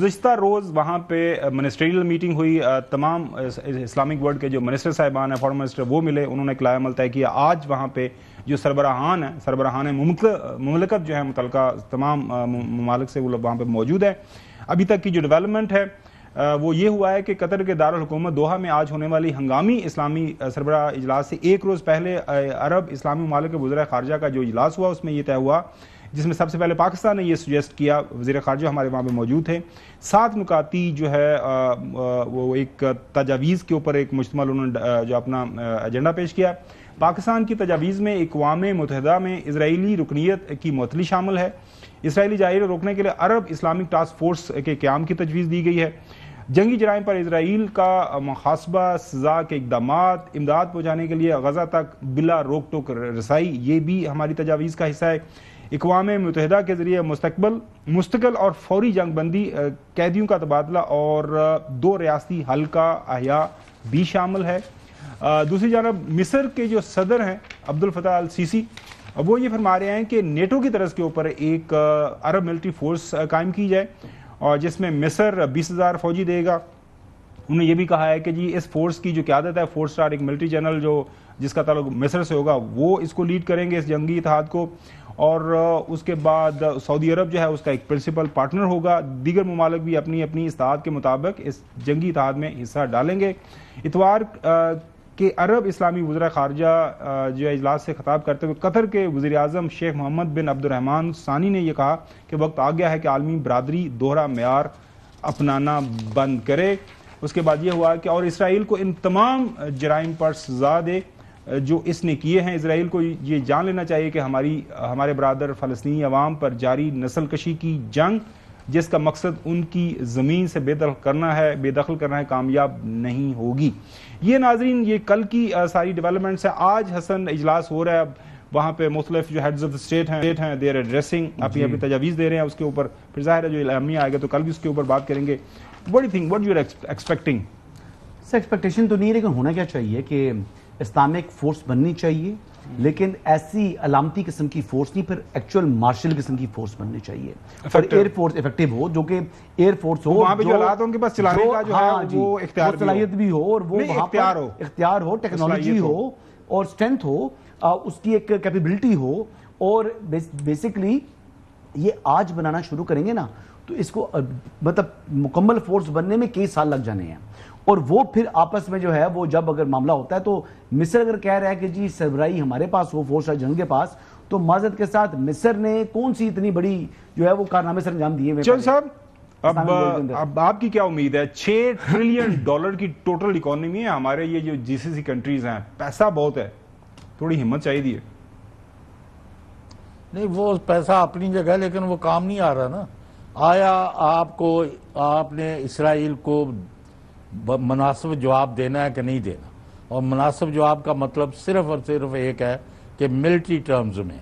گزشتہ روز وہاں پہ منسٹریل میٹنگ ہوئی، تمام اسلامک ورلڈ کے جو منسٹر صاحبان ہیں، فارن منسٹر، وہ ملے، انہوں نے قلعہ عمل طے کیا۔ آج وہاں پہ جو سربراہان مملکت جو ہے متعلقہ تمام ممالک سے وہ لوگ وہاں پہ موجود ہیں۔ ابھی تک کی جو ڈیولپمنٹ ہے وہ یہ ہوا ہے کہ قطر کے دارالحکومت دوحہ میں آج ہونے والی ہنگامی اسلامی سربراہ اجلاس سے ایک روز پہلے عرب اسلامی ممالک کے وزراء خارجہ کا جو اجلاس ہوا اس میں یہ طے ہوا، جس میں سب سے پہلے پاکستان نے یہ سجیسٹ کیا، وزیر خارجہ ہمارے وہاں پہ موجود تھے، 7 نکاتی جو ہے وہ ایک تجاویز کے اوپر ایک مشتمل انہوں نے جو اپنا ایجنڈا پیش کیا۔ پاکستان کی تجاویز میں اقوام متحدہ میں اسرائیلی رکنیت کی معطلی شامل ہے، اسرائیلی جارحیت روکنے کے لیے عرب اسلامک ٹاسک فورس کے قیام کی تجویز دی گئی ہے، جنگی جرائم پر اسرائیل کا محاسبہ، سزا کے اقدامات، امداد پہنچانے کے لیے غزہ تک بلا روک ٹوک رسائی، یہ بھی ہماری تجاویز کا حصہ ہے، اقوام متحدہ کے ذریعے مستقل اور فوری جنگ بندی، قیدیوں کا تبادلہ اور 2 ریاستی حل کا احیاء بھی شامل ہے۔ دوسری جانب مصر کے جو صدر ہیں عبد الفتاح السیسی، وہ یہ فرما رہے ہیں کہ نیٹو کی طرز کے اوپر ایک عرب ملٹری فورس قائم کی جائے اور جس میں مصر 20,000 فوجی دے گا۔ انہوں نے یہ بھی کہا ہے کہ جی اس فورس کی جو قیادت ہے 4 اسٹار ایک ملٹری جنرل جو جس کا تعلق مصر سے ہوگا وہ اس کو لیڈ کریں گے، اس جنگی اتحاد کو، اور اس کے بعد سعودی عرب جو ہے اس کا ایک پرنسپل پارٹنر ہوگا۔ دیگر ممالک بھی اپنی اپنی استطاعت کے مطابق اس جنگی اتحاد میں حصہ ڈالیں گے۔ اتوار کہ عرب اسلامی وزراء خارجہ جو اجلاس سے خطاب کرتے ہوئے قطر کے وزیر اعظم شیخ محمد بن عبد الرحمن ثانی نے یہ کہا کہ وقت آ گیا ہے کہ عالمی برادری دوہرا معیار اپنانا بند کرے۔ اس کے بعد یہ ہوا کہ اور اسرائیل کو ان تمام جرائم پر سزا دے جو اس نے کیے ہیں۔ اسرائیل کو یہ جان لینا چاہیے کہ ہمارے برادر فلسطینی عوام پر جاری نسل کشی کی جنگ جس کا مقصد ان کی زمین سے بے دخل کرنا ہے کامیاب نہیں ہوگی۔ یہ ناظرین یہ کل کی ساری ڈیولپمنٹس ہیں۔ آج حسن اجلاس ہو رہا ہے، وہاں پہ مختلف جو ہیڈز آف اسٹیٹ ہیں دیر ایڈریسنگ اپنی تجاویز دے رہے ہیں، اس کے اوپر پھر ظاہر ہے جو اعلامیہ آئے گا تو کل بھی اس کے اوپر بات کریں گے۔ What do you think? What you are expecting? Expectation تو نہیں ہے، لیکن ہونا کیا چاہیے کہ اسلامک فورس بننی چاہیے، لیکن ایسی علامتی قسم کی فورس نہیں، پھر ایکچوئل مارشل قسم کی فورس بننی چاہیے اور ایئر فورس افیکٹو ہو، جو کہ ایئر فورس ہو وہاں پہ جو حالات ان کے پاس چلانے کا جو ہے وہ اختیار صلاحیت بھی ہو اور وہ وہاں پر اختیار ہو، ٹیکنالوجی ہو اور اسٹرینتھ ہو، اس کی ایک کیپیبلٹی ہو، اور بیسکلی یہ آج بنانا شروع کریں گے نا تو اس کو مطلب مکمل فورس بننے میں کئی سال لگ جانے ہیں، اور وہ پھر آپس میں جو ہے وہ جب اگر معاملہ ہوتا ہے تو مصر اگر کہہ رہا ہے کہ جی سربراہی ہمارے پاس ہو فورس ہے جنگ کے پاس، تو معذرت کے ساتھ مصر نے کون سی اتنی بڑی جو ہے وہ کارنامے سر انجام دیے ہوئے۔ چل صاحب اب آپ کی کیا امید ہے؟ $6 ٹریلین کی ٹوٹل اکانومی ہے ہمارے یہ جو جی سی سی کنٹریز ہیں، پیسہ بہت ہے، تھوڑی ہمت چاہیے۔ نہیں وہ پیسہ اپنی جگہ لیکن وہ کام نہیں آ رہا نا۔ آیا آپ نے اسرائیل کو مناسب جواب دینا ہے کہ نہیں دینا؟ اور مناسب جواب کا مطلب صرف اور صرف ایک ہے کہ ملٹری ٹرمز میں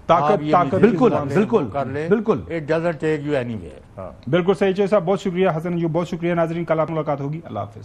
طاقت بالکل کر لے، بالکل it doesn't take you any where. بالکل صحیح صاحب، بہت شکریہ حسن جی، بہت شکریہ ناظرین، کل آپ ملاقات ہوگی، اللہ حافظ۔